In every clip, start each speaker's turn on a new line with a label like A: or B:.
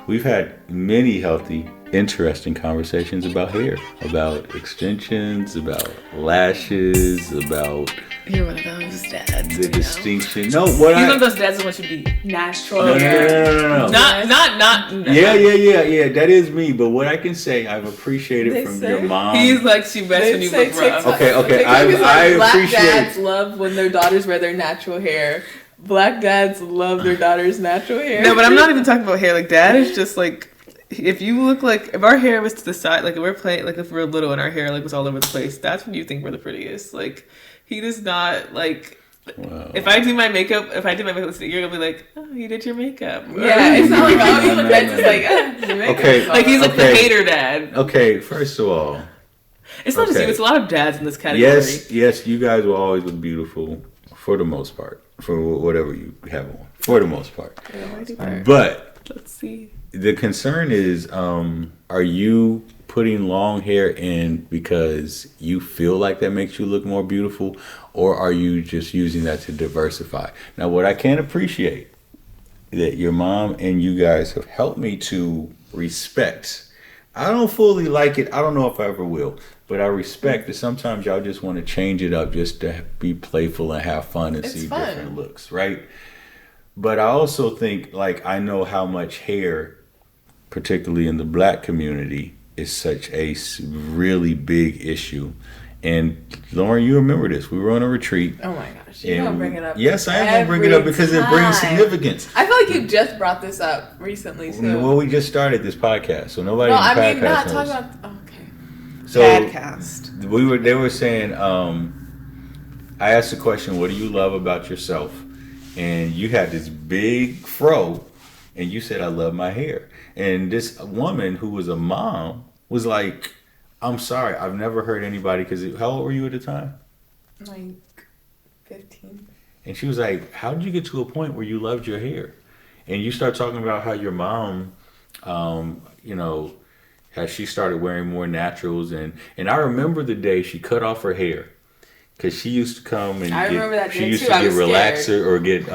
A: we've had many healthy, interesting conversations about hair, about extensions, about lashes, about
B: You're one of those dads.
A: the distinction. No,
B: You're one of those dads that want you to be natural.
A: No.
B: Not.
A: Yeah. That is me. But what I can say, I've appreciated from your mom.
B: He's like, she best when you look rough.
A: Okay. I
C: Black
A: appreciate.
C: dads love when their daughters wear their natural hair. Black dads love their daughters' natural hair.
B: No, but I'm not even talking about hair. Like, dad is just like, if you look like, if our hair was to the side, like if we're playing, like if we're little and our hair like was all over the place, that's when you think we're the prettiest. Like, he does not like.
A: Wow.
B: If I did my makeup, you're gonna be like, oh, you did your makeup.
C: Yeah, it's not like, oh, you look good. It's like, your makeup.
A: Okay.
B: Like he's like the hater dad.
A: Okay, first of all,
B: it's not just you. It's a lot of dads in this category.
A: Yes, you guys will always look beautiful for the most part, for whatever you have on, for the most part. But
B: let's see.
A: The concern is, are you putting long hair in because you feel like that makes you look more beautiful, or are you just using that to diversify? Now, what I can appreciate that your mom and you guys have helped me to respect. I don't fully like it. I don't know if I ever will, but I respect that sometimes y'all just want to change it up just to be playful and have fun and see different looks, right? But I also think, like, I know how much hair, particularly in the black community, is such a really big issue. And Lauryn, you remember this. We were on a retreat.
C: Oh my gosh. You're going to bring it up.
A: Yes, I am going to bring it up because it brings significance.
C: I feel like you just brought this up recently, too.
A: Well, we just started this podcast, so nobody in the podcast
C: not
A: knows.
C: talking about... Okay.
A: So
B: Podcast.
A: They were saying, I asked the question, what do you love about yourself? And you had this big fro, and you said, I love my hair. And this woman who was a mom was like, I'm sorry, I've never heard anybody, because how old were you at the time?
C: Like 15.
A: And she was like, how did you get to a point where you loved your hair? And you start talking about how your mom, how she started wearing more naturals. And I remember the day she cut off her hair. Because she used to come and she used to get relaxer or get,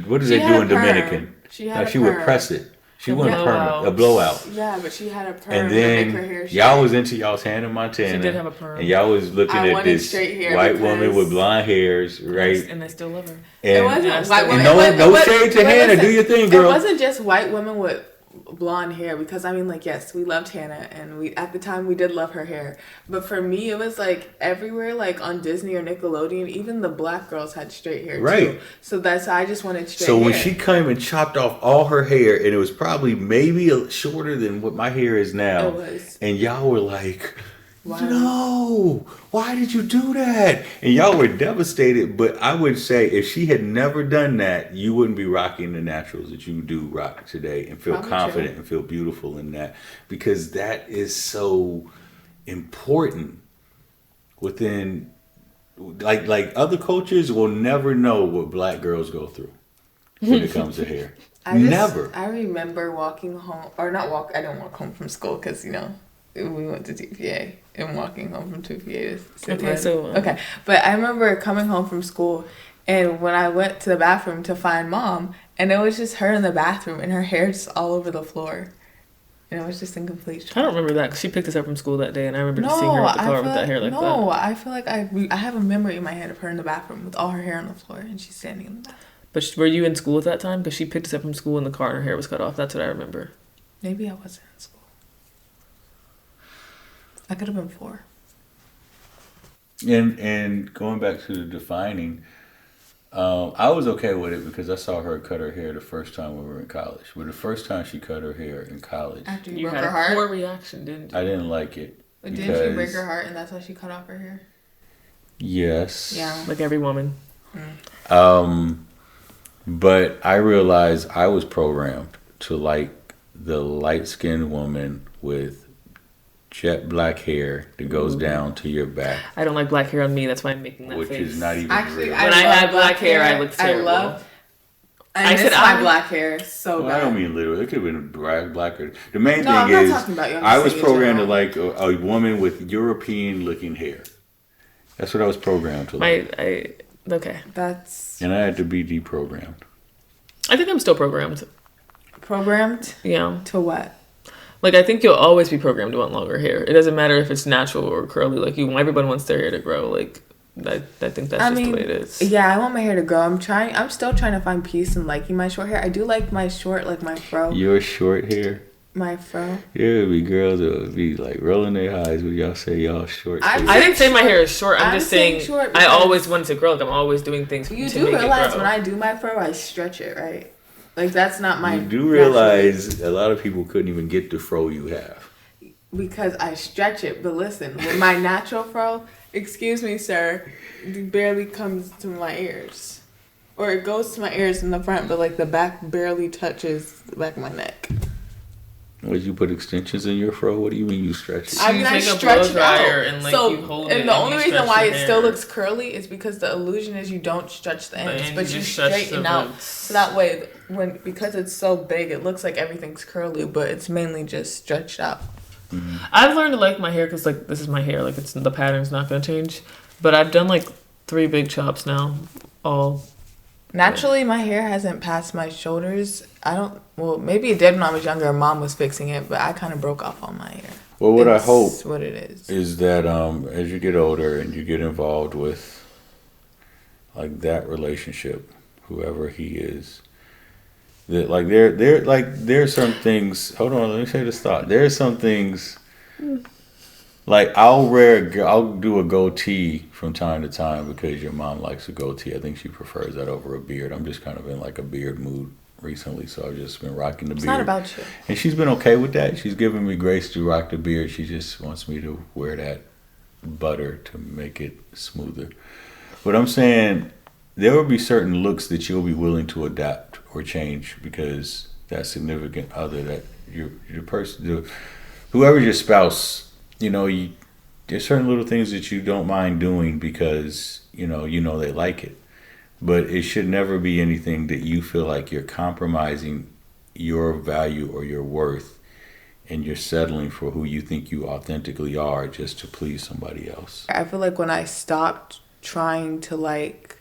A: what do they do in Dominican? She would press it. She went permanent, a blowout.
C: Yeah, but she had a perm
A: and then
C: to make her hair straight.
A: Y'all was into y'all's Hannah Montana.
B: She did have a perm.
A: And y'all was looking at this white woman with blonde hairs, right?
B: And they still love her.
A: And
C: it wasn't white women.
A: No shade to Hannah. Do your thing, girl.
C: It wasn't just white women with blonde hair, because I mean, like, yes, we loved Hannah, and we at the time we did love her hair, but for me it was like everywhere, like on Disney or Nickelodeon, even the black girls had straight hair too. So that's I just wanted straight hair.
A: So when she came and chopped off all her hair, and it was probably maybe shorter than what my hair is now,
C: it was.
A: And y'all were like, no, why did you do that? And y'all were devastated. But I would say if she had never done that, you wouldn't be rocking the naturals that you do rock today and feel confident and feel beautiful in that, because that is so important within, like other cultures will never know what black girls go through when it comes to hair. I
C: remember walking home, or not walk. I didn't walk home from school because we went to TPA and walking home from TPA. Okay, but I remember coming home from school, and when I went to the bathroom to find Mom, and it was just her in the bathroom, and her hair just all over the floor, and it was just in complete shock.
B: I don't remember that, because she picked us up from school that day, and I remember just seeing her at the car with that hair like that.
C: No, I feel like I have a memory in my head of her in the bathroom with all her hair on the floor, and she's standing in the bathroom.
B: But were you in school at that time? Because she picked us up from school in the car, and her hair was cut off. That's what I remember.
C: Maybe I wasn't in school. I could have been 4.
A: And going back to the defining, I was okay with it because I saw her cut her hair the first time we were in college. But the first time she cut her hair in college,
C: after
B: you
C: broke
B: had
C: her heart,
B: a poor reaction, didn't you?
A: I didn't like it.
C: But didn't she break her heart, and that's why she cut off her hair?
A: Yes.
C: Yeah.
B: Like every woman.
A: But I realized I was programmed to like the light-skinned woman with jet black hair that goes down to your back.
B: I don't like black hair on me. That's why I'm making that
A: which
B: face.
A: Which is not even
C: actually
A: real.
B: When I had black hair, I looked terrible.
C: I said my black hair so bad.
A: I don't mean literally. It could have been blacker. The main thing is, I was programmed to like a woman with European-looking hair. That's what I was programmed to like.
B: Okay.
C: That's.
A: And I had to be deprogrammed.
B: I think I'm still programmed.
C: Programmed?
B: Yeah.
C: To what?
B: Like, I think you'll always be programmed to want longer hair. It doesn't matter if it's natural or curly. Like, everybody wants their hair to grow. Like, I think that's the way it is.
C: Yeah, I want my hair to grow. I'm still trying to find peace in liking my short hair. I do like my short, like my fro.
A: Your short hair?
C: My fro.
A: Yeah, it'd be girls that would be like rolling their eyes when y'all say y'all short.
B: I didn't say my hair is short. I'm just saying I always wanted to grow. Like, I'm always doing things
C: you
B: to
C: do
B: make
C: realize
B: it grow.
C: when I do my fro, I stretch it, right? Like, that's not my...
A: You do realize a lot of people couldn't even get the fro you have.
C: Because I stretch it. But listen, with my natural fro, excuse me, sir, it barely comes to my ears. Or it goes to my ears in the front, but like the back barely touches the back of my neck.
A: Would you put extensions in your fro? What do you mean you stretch it?
C: I mean, I stretch it out.
B: And, like, you hold it
C: and the only reason why it
B: hair.
C: still looks curly is because the illusion is you don't stretch the ends, but you straighten out.
B: Roots.
C: So that way, because it's so big, it looks like everything's curly, but it's mainly just stretched out.
B: Mm-hmm. I've learned to like my hair because, like, this is my hair. Like, the pattern's not going to change. But I've done, like, 3 big chops now. All...
C: Naturally, my hair hasn't passed my shoulders. Maybe it did when I was younger and Mom was fixing it, but I kind of broke off on my hair.
A: Well, what I hope
C: what it
A: is that as you get older and you get involved with, like, that relationship, whoever he is, that, like, there are some things. Hold on, let me say this thought. There are some things. Like, I'll do a goatee from time to time because your mom likes a goatee. I think she prefers that over a beard. I'm just kind of in, like, a beard mood recently, so I've just been rocking the beard.
C: It's not about you.
A: And she's been okay with that. She's given me grace to rock the beard. She just wants me to wear that butter to make it smoother. But I'm saying there will be certain looks that you'll be willing to adapt or change because that significant other, that your person, whoever your spouse, there's certain little things that you don't mind doing because you know they like it, but it should never be anything that you feel like you're compromising your value or your worth, and you're settling for who you think you authentically are just to please somebody else.
C: I feel like when I stopped trying to like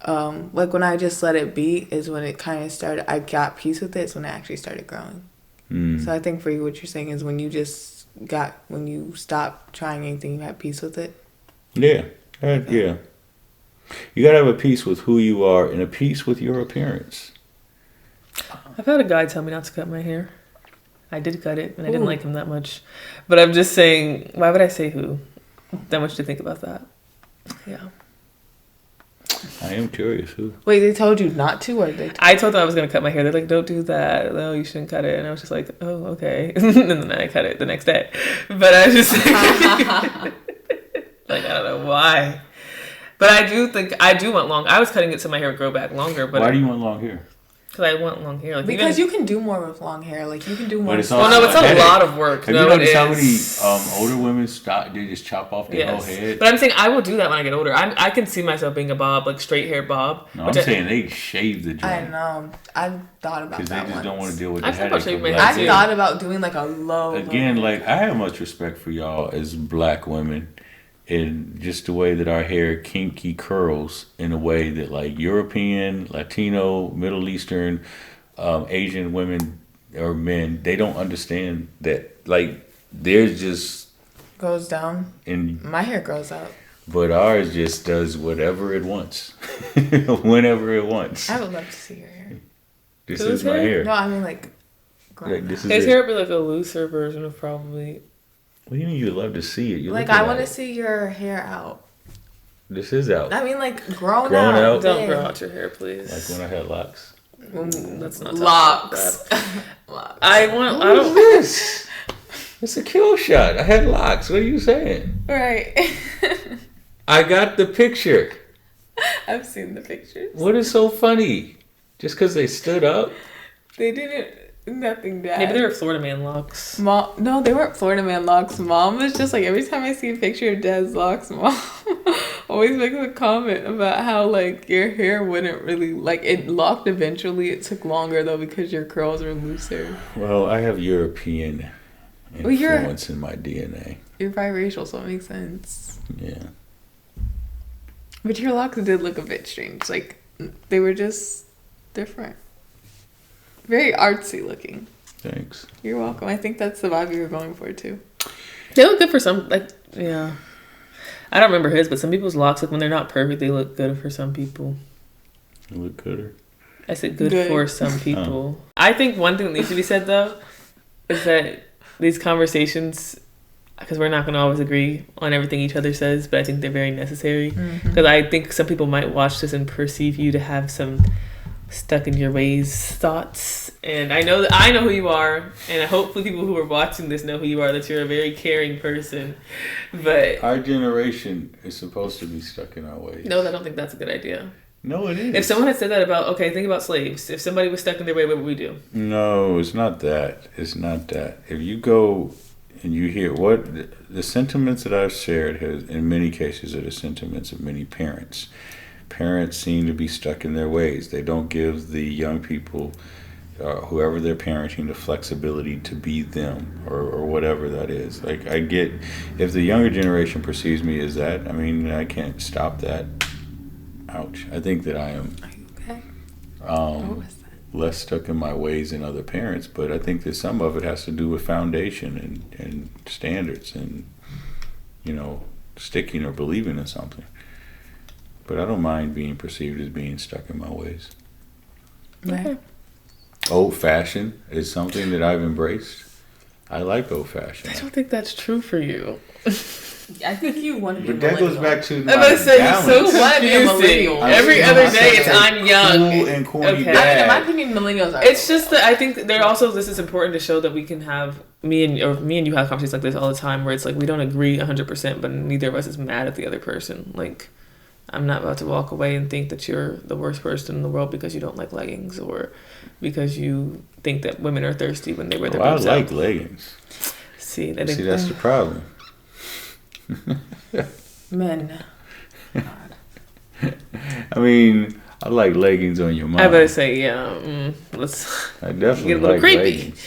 C: when I just let it be is when it kind of started. I got peace with it. It's when it actually started growing. So I think for you, what you're saying is when you stopped trying anything, you had peace with it.
A: Yeah. You gotta have a peace with who you are and a peace with your appearance.
B: I've had a guy tell me not to cut my hair. I did cut it, and I didn't like him that much. But I'm just saying, why would I say who? That much to think about that. Yeah.
A: I am curious who.
C: Wait, they told you not to, or they?
B: I told them I was gonna cut my hair. They're like, "Don't do that. No, you shouldn't cut it." And I was just like, "Oh, okay." And then I cut it the next day. But I was just like, I don't know why. But I do think I do want long. I was cutting it so my hair would grow back longer. But
A: why do you want long hair?
B: Because I want long hair. Like,
C: because you can do more with long hair. Like, you can do more.
B: Well, no, it's a lot of work.
A: Have you noticed how many older women they just chop off their whole head?
B: But I'm saying I will do that when I get older. I can see myself being a bob, like straight hair bob.
A: No, I'm saying they shave the joint.
C: I know. I've thought about that.
A: Because they just don't want to deal with the
B: headache.
C: I've thought about doing like a low.
A: Again, like, I have much respect for y'all as black women. And just the way that our hair kinky curls in a way that, like, European, Latino, Middle Eastern, Asian women or men, they don't understand that. Like, theirs just
C: goes down and my hair grows up, but
A: ours just does whatever it wants whenever it wants.
C: I would love to see your hair.
A: This is my hair.
C: No, I mean, like
B: his hair would be like a looser version of probably.
A: What do you mean you'd love to see it?
C: Like, I want to see your hair out.
A: This is out.
C: I mean, like, grown out.
B: Don't grow out your hair, please.
A: Like when I had locks.
B: That's not
C: locks.
B: Locks.
A: I don't this. It's a kill shot. I had locks. What are you saying?
C: Right.
A: I got the picture.
C: I've seen the pictures.
A: What is so funny? Just because they stood up?
C: They didn't. Nothing bad.
B: Maybe they were Florida man locks.
C: No, they weren't Florida man locks. Mom was just like, every time I see a picture of Dad's locks, Mom always makes a comment about how, like, your hair wouldn't really, like, it locked eventually. It took longer, though, because your curls were looser.
A: Well, I have European influence in my DNA.
C: You're biracial, so it makes sense.
A: Yeah.
C: But your locks did look a bit strange. Like, they were just different. Very artsy looking.
A: Thanks.
C: You're welcome. I think that's the vibe you were going for too.
B: They look good for some, like, yeah. I don't remember his, but some people's locks, like, when they're not perfect, they look good for some people.
A: They look gooder.
B: I said good for some people. I think one thing that needs to be said, though, is that these conversations, because we're not going to always agree on everything each other says, but I think they're very necessary. Because I think some people might watch this and perceive you to have some stuck in your ways thoughts. And I know who you are, and hopefully people who are watching this know who you are, that you're a very caring person. But
A: our generation is supposed to be stuck in our ways.
B: No, I don't think that's a good idea.
A: No, it is.
B: If someone had said that about, okay, think about slaves. If somebody was stuck in their way, what would we do?
A: No, it's not that. It's not that. If you go and you hear what the sentiments that I've shared has, in many cases, are the sentiments of many parents. Parents seem to be stuck in their ways. They don't give the young people, whoever they're parenting, the flexibility to be them or whatever that is. Like, I get, if the younger generation perceives me as that, I mean, I can't stop that. Ouch. I think that I am less stuck in my ways than other parents, but I think that some of it has to do with foundation and standards and, sticking or believing in something. But I don't mind being perceived as being stuck in my ways.
C: Right.
A: Old-fashioned is something that I've embraced. I like old-fashioned.
B: I don't think that's true for you.
C: I think you want to be.
A: But that goes back to my
B: balance. So
C: confusing.
B: Every other day it's I'm young.
A: Cool and corny
B: okay.
A: dad.
C: In my opinion, millennials are.
B: It's just that I think they're also, this is important to show that we can have, me and you have conversations like this all the time where it's like we don't agree 100%, but neither of us is mad at the other person. Like, I'm not about to walk away and think that you're the worst person in the world because you don't like leggings or because you think that women are thirsty when they wear their boobs out.
A: I like leggings.
B: See,
A: that's the problem.
C: Men.
A: I mean, I like leggings on your mom.
B: I better say, yeah.
A: I definitely
B: get a little
A: like
B: creepy.
A: Leggings.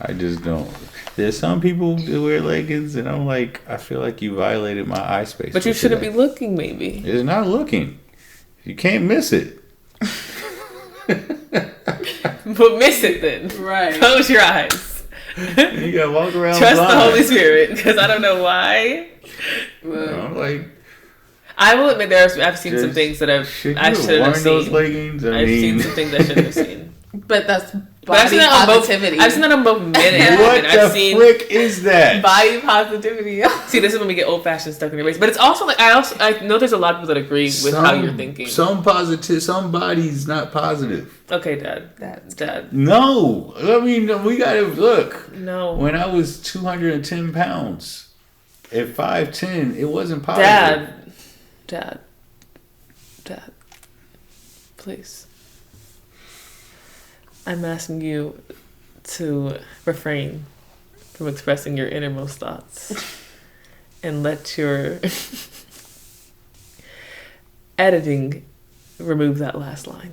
A: I just don't. There's some people that wear leggings, and I'm like, I feel like you violated my eye space.
B: But you shouldn't be looking, maybe.
A: It's not looking. You can't miss it.
B: But miss it then. Right. Close your eyes.
A: You gotta walk around.
B: Trust
A: blind.
B: the Holy Spirit, because I don't know why. I will admit I've seen some things that I shouldn't have seen.
A: Those leggings?
B: I've seen some things I shouldn't have seen.
C: But that's body positivity.
B: I've seen that on both men and
A: women.
B: What
A: the frick is that?
C: Body positivity.
B: See, this is when we get old fashioned stuck in your ways. But it's also like I know there's a lot of people that agree with how you're thinking.
A: Some body's not positive.
B: Okay, Dad.
A: No, I mean we gotta look.
B: No.
A: When I was 210 pounds, at 5'10", it wasn't positive.
B: Dad, please. I'm asking you to refrain from expressing your innermost thoughts and let your editing remove that last line.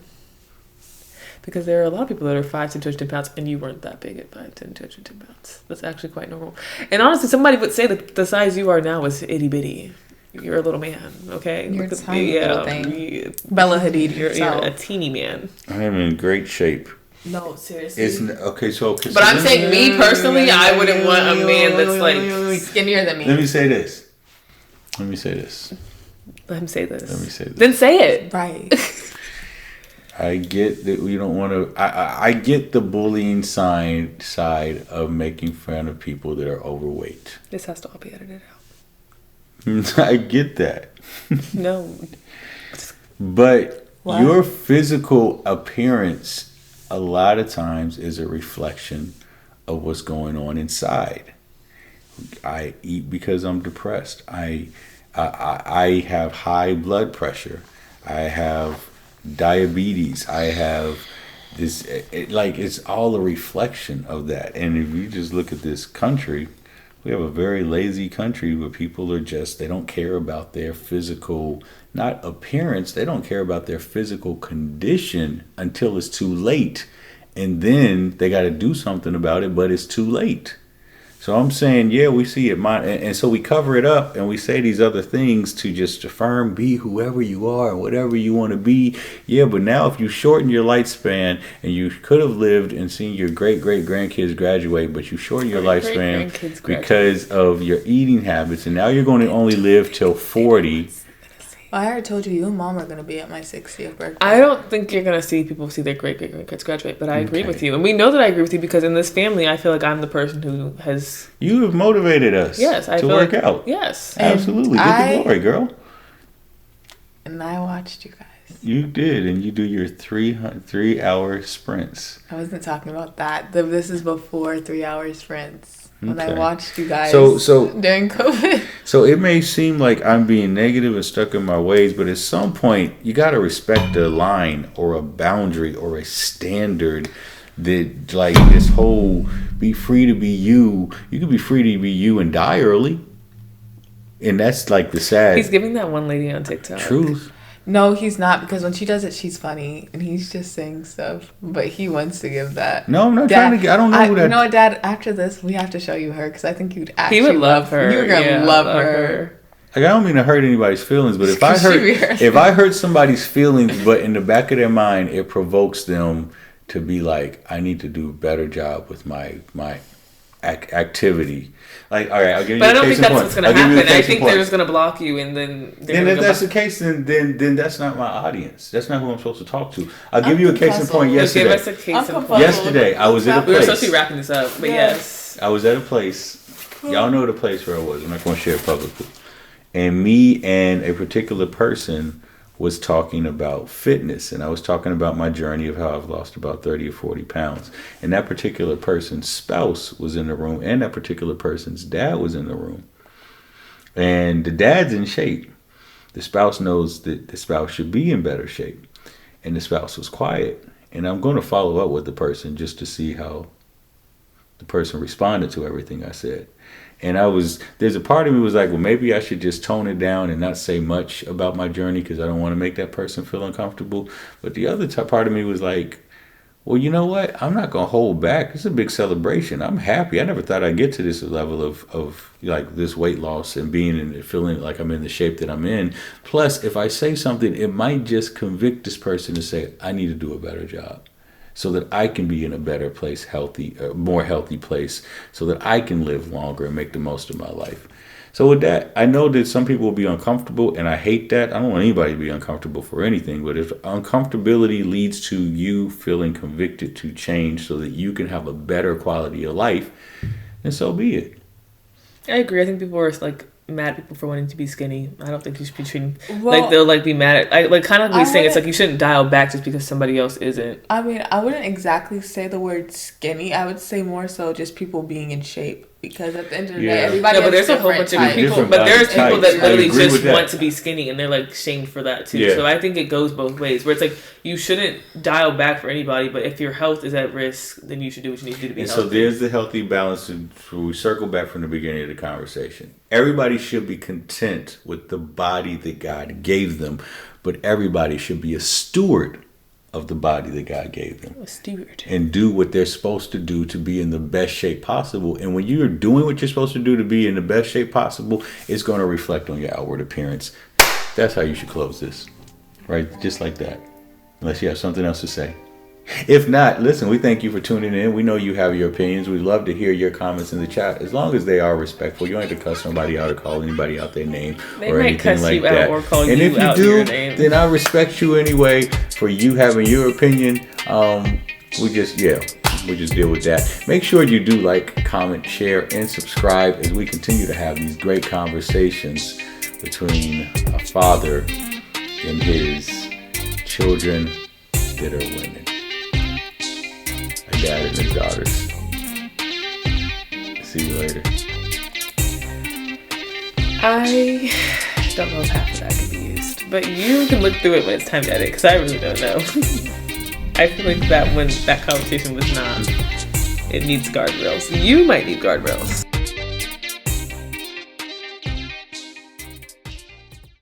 B: Because there are a lot of people that are 5'10", 210 pounds, and you weren't that big at 5'10", 210 pounds. That's actually quite normal. And honestly, somebody would say that the size you are now is itty bitty. You're a little man, okay?
C: You're a tiny little thing. Bella Hadid.
B: You're a teeny man.
A: I am in great shape.
B: No, seriously.
A: But
B: I'm saying, me personally, I wouldn't want a man that's like
C: skinnier than me.
A: Let me say this.
B: Let him say this.
A: Then
B: say it.
C: Right.
A: I get that we don't want to. I get the bullying side of making fun of people that are overweight.
B: This has to all be edited out.
A: I get that.
B: No.
A: But your physical appearance a lot of times is a reflection of what's going on inside. I eat because I'm depressed. I have high blood pressure. I have diabetes. I have this. It's all a reflection of that. And if you just look at this country, we have a very lazy country where people are just, they don't care about their physical, not appearance, they don't care about their physical condition until it's too late. And then they got to do something about it, but it's too late. So I'm saying, yeah, we see it, and so we cover it up and we say these other things to just affirm, be whoever you are, whatever you want to be. Yeah, but now if you shorten your lifespan, and you could have lived and seen your great grandkids graduate, but you shorten your lifespan because of your eating habits, and now you're going to only live till 40.
C: Well, I already told you and Mom are going to be at my 60th birthday.
B: I don't think you're going to see people see their great-great-grandkids graduate, but I agree with you. And we know that I agree with you because in this family, I feel like I'm the person who has...
A: You have motivated us to work out.
B: Yes.
A: Absolutely. Get the glory, girl.
C: And I watched you guys.
A: You did, and you do your 3-hour sprints.
C: I wasn't talking about that. This is before 3-hour sprints. When I watched you guys during COVID.
A: So it may seem like I'm being negative and stuck in my ways, but at some point you got to respect a line or a boundary or a standard that, like, this whole be free to be you. You can be free to be you and die early. And that's like the sad.
B: He's giving that one lady on TikTok.
A: Truth.
C: No, he's not, because when she does it, she's funny, and he's just saying stuff. But he wants to give that.
A: No, I'm not trying to get. I don't know who that.
C: You know what, Dad? After this, we have to show you her, because I think you'd actually.
B: He would love her.
C: You're gonna love her.
A: Like, I don't mean to hurt anybody's feelings, but if I hurt somebody's feelings, but in the back of their mind, it provokes them to be like, I need to do a better job with my activity. Like, all right, I'll give you a case in point. But I don't think that's what's going to happen.
B: I think they're just going to block you, and then...
A: if that's the case, then that's not my audience. That's not who I'm supposed to talk to. I'll give you a case in point yesterday.
B: Give us a case in point.
A: Yesterday, I was at a place.
B: We were supposed to be wrapping this up, but yes.
A: I was at a place. Y'all know the place where I was. I'm not going to share it publicly. And me and a particular person was talking about fitness, and I was talking about my journey of how I've lost about 30 or 40 pounds. And that particular person's spouse was in the room, and that particular person's dad was in the room. And the dad's in shape. The spouse knows that the spouse should be in better shape. And the spouse was quiet. And I'm going to follow up with the person just to see how the person responded to everything I said. And there's a part of me was like, well, maybe I should just tone it down and not say much about my journey because I don't want to make that person feel uncomfortable. But the other part of me was like, well, you know what? I'm not going to hold back. It's a big celebration. I'm happy. I never thought I'd get to this level of like this weight loss and feeling like I'm in the shape that I'm in. Plus, if I say something, it might just convict this person to say, I need to do a better job, so that I can be in a better place, more healthy place, so that I can live longer and make the most of my life. So with that, I know that some people will be uncomfortable, and I hate that. I don't want anybody to be uncomfortable for anything, but if uncomfortability leads to you feeling convicted to change so that you can have a better quality of life, then so be it.
B: I agree. I think people are like mad at people for wanting to be skinny. I don't think you should be treating like they'll like be mad at like kind of like saying it's like you shouldn't dial back just because somebody else isn't.
C: I mean, I wouldn't exactly say the word skinny. I would say more so just people being in shape. Because at the end of the day, everybody
B: but there's a whole bunch of people. But there's people that literally just want to be skinny and they're like shamed for that too. Yeah. So I think it goes both ways. Where it's like you shouldn't dial back for anybody, but if your health is at risk, then you should do what you need to do to be healthy.
A: So there's the healthy balance. We circle back from the beginning of the conversation. Everybody should be content with the body that God gave them, but everybody should be a steward of the body that God gave them.
B: A steward.
A: And do what they're supposed to do to be in the best shape possible. And when you're doing what you're supposed to do to be in the best shape possible, it's going to reflect on your outward appearance. That's how you should close this. Right? Just like that. Unless you have something else to say. If not, listen, we thank you for tuning in. We know you have your opinions. We'd love to hear your comments in the chat, as long as they are respectful. You don't have to cuss somebody out or call anybody out their name or anything like that. And if you do, then I respect you anyway for you having your opinion. We just deal with that. Make sure you do like, comment, share, and subscribe as we continue to have these great conversations between a father and his children that are women. Dad and his daughters. See you later.
B: I don't know if half of that can be used, but you can look through it when it's time to edit, because I really don't know. I feel like that when that conversation was not, it needs guardrails. You might need guardrails.